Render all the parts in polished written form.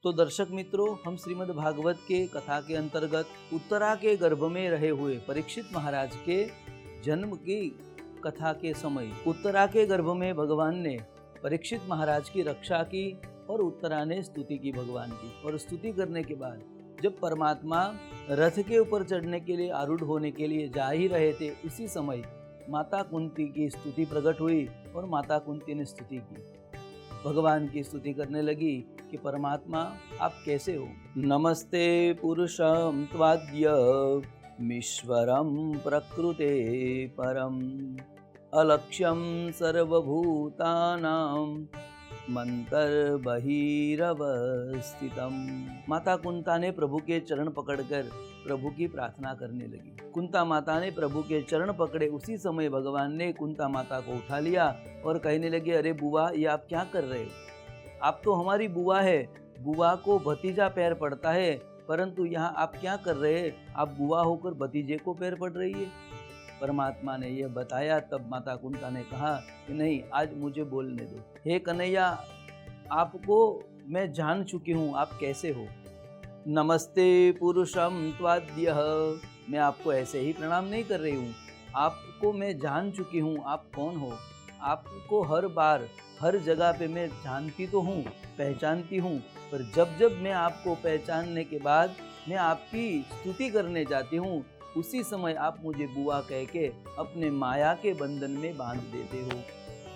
तो दर्शक मित्रों, हम श्रीमद् भागवत के कथा के अंतर्गत उत्तरा के गर्भ में रहे हुए परीक्षित महाराज के जन्म की कथा के समय उत्तरा के गर्भ में भगवान ने परीक्षित महाराज की रक्षा की और उत्तरा ने स्तुति की भगवान की। और स्तुति करने के बाद जब परमात्मा रथ के ऊपर चढ़ने के लिए आरूढ़ होने के लिए जा ही रहे थे, उसी समय माता कुंती की स्तुति प्रकट हुई और माता कुंती ने स्तुति की, भगवान की स्तुति करने लगी कि परमात्मा आप कैसे हो। नमस्ते पुरुषं त्वाद्यमीश्वरं प्रकृते परम अलक्ष्यं सर्वभूतानां मंतर्बहिरवस्थितम्। माता कुंता ने प्रभु के चरण पकड़कर प्रभु की प्रार्थना करने लगी। कुंता माता ने प्रभु के चरण पकड़े, उसी समय भगवान ने कुंता माता को उठा लिया और कहने लगे, अरे बुआ, ये आप क्या कर रहे हो? आप तो हमारी बुआ है, बुआ को भतीजा पैर पड़ता है, परंतु यहाँ आप क्या कर रहे हैं? आप बुआ होकर भतीजे को पैर पड़ रही है। परमात्मा ने यह बताया, तब माता कुंता ने कहा कि नहीं, आज मुझे बोलने दो। हे कन्हैया, आपको मैं जान चुकी हूँ, आप कैसे हो। नमस्ते पुरुषम त्वाद्यः, मैं आपको ऐसे ही प्रणाम नहीं कर रही हूँ, आपको मैं जान चुकी हूँ, आप कौन हो। आपको हर बार हर जगह पे मैं जानती तो हूँ, पहचानती हूँ, पर जब जब मैं आपको पहचानने के बाद मैं आपकी स्तुति करने जाती हूँ, उसी समय आप मुझे बुआ कह के अपने माया के बंधन में बांध देते हो।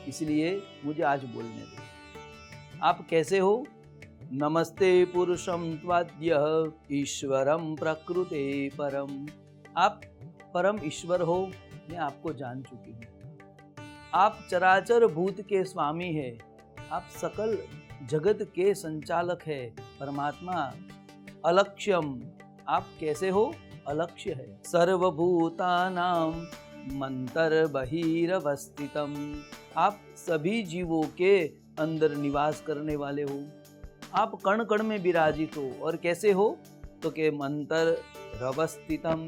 इसलिए मुझे आज बोलने दो, आप कैसे हो। नमस्ते पुरुषं त्वाद्यः ईश्वरं प्रकृते परम, आप परम ईश्वर हो, मैं आपको जान चुकी हूँ। आप चराचर भूत के स्वामी है, आप सकल जगत के संचालक है। परमात्मा अलक्ष्यम, आप कैसे हो, अलक्ष्य है। सर्वभूतानां मंतर्बहिरवस्थितम्, आप सभी जीवों के अंदर निवास करने वाले हो। आप कण कण में विराजित हो। और कैसे हो, तो के मंतरवस्थितम्,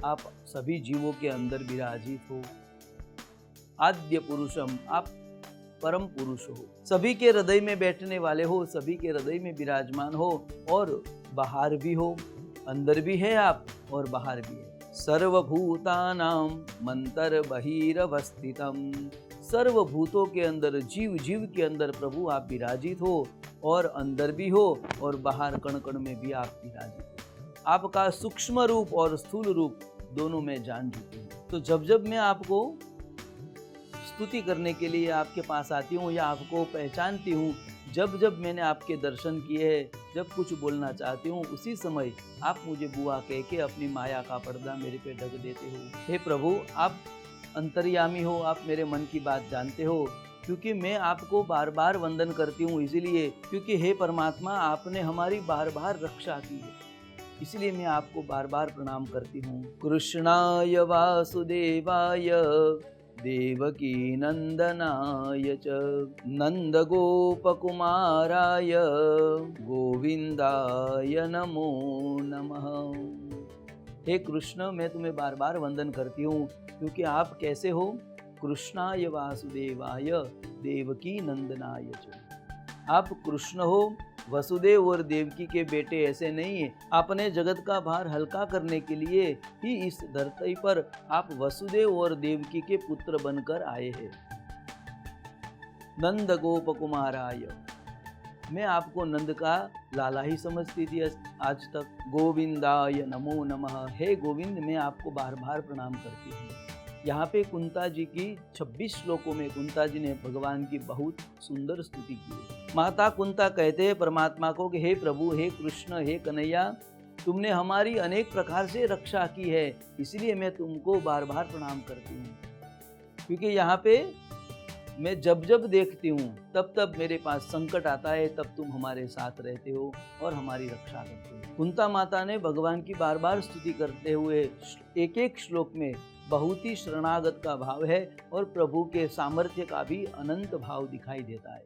आप सभी जीवों के अंदर विराजित हो। आद्य पुरुषम, आप परम पुरुष हो, सभी के हृदय में बैठने वाले हो, सभी के हृदय में विराजमान हो और बाहर भी हो। अंदर भी है आप और बाहर भी है। सर्वभूतानां मंतर्बहिरवस्थितम्, सर्वभूतों के अंदर, जीव जीव के अंदर प्रभु आप विराजित हो, और अंदर भी हो और बाहर कण कण में भी आप विराजित हो। आपका सूक्ष्म रूप और स्थूल रूप दोनों में जान चुकी हूँ। तो जब जब मैं आपको स्तुति करने के लिए आपके पास आती हूँ या आपको पहचानती हूँ, जब जब मैंने आपके दर्शन किए हैं, जब कुछ बोलना चाहती हूँ, उसी समय आप मुझे बुआ कह के अपनी माया का पर्दा मेरे पे ढक देते हो। हे प्रभु, आप अंतर्यामी हो, आप मेरे मन की बात जानते हो, क्योंकि मैं आपको बार बार वंदन करती हूँ, इसलिए क्योंकि हे परमात्मा, आपने हमारी बार बार रक्षा की है, इसलिए मैं आपको बार बार प्रणाम करती हूँ। कृष्णाय वासुदेवाय देवकी नंदनाय च नंदगोपकुमाराय गोविंदाय नमो नमः। हे कृष्ण, मैं तुम्हें बार बार वंदन करती हूँ, क्योंकि आप कैसे हो। कृष्णाय वासुदेवाय देवकी नंदनाय च, आप कृष्ण हो, वसुदेव और देवकी के बेटे ऐसे नहीं है। आपने जगत का भार हल्का करने के लिए ही इस धरती पर आप वसुदेव और देवकी के पुत्र बनकर आए हैं। नंद गोप कुमाराय, मैं आपको नंद का लाला ही समझती थी आज तक। गोविंदाय नमो नमः, हे गोविंद, मैं आपको बार बार प्रणाम करती हूँ। यहाँ पे कुंता जी की 26 श्लोकों में कुंता जी ने भगवान की बहुत सुंदर स्तुति की है। माता कुंता कहते हैं परमात्मा को कि हे प्रभु, हे कृष्ण, हे कन्हैया, तुमने हमारी अनेक प्रकार से रक्षा की है, इसलिए मैं तुमको बार बार प्रणाम करती हूँ। क्योंकि यहाँ पे मैं जब जब देखती हूँ, तब तब मेरे पास संकट आता है, तब तुम हमारे साथ रहते हो और हमारी रक्षा करते हो। कुंता माता ने भगवान की बार बार स्तुति करते हुए एक एक श्लोक में बहुत ही शरणागत का भाव है और प्रभु के सामर्थ्य का भी अनंत भाव दिखाई देता है।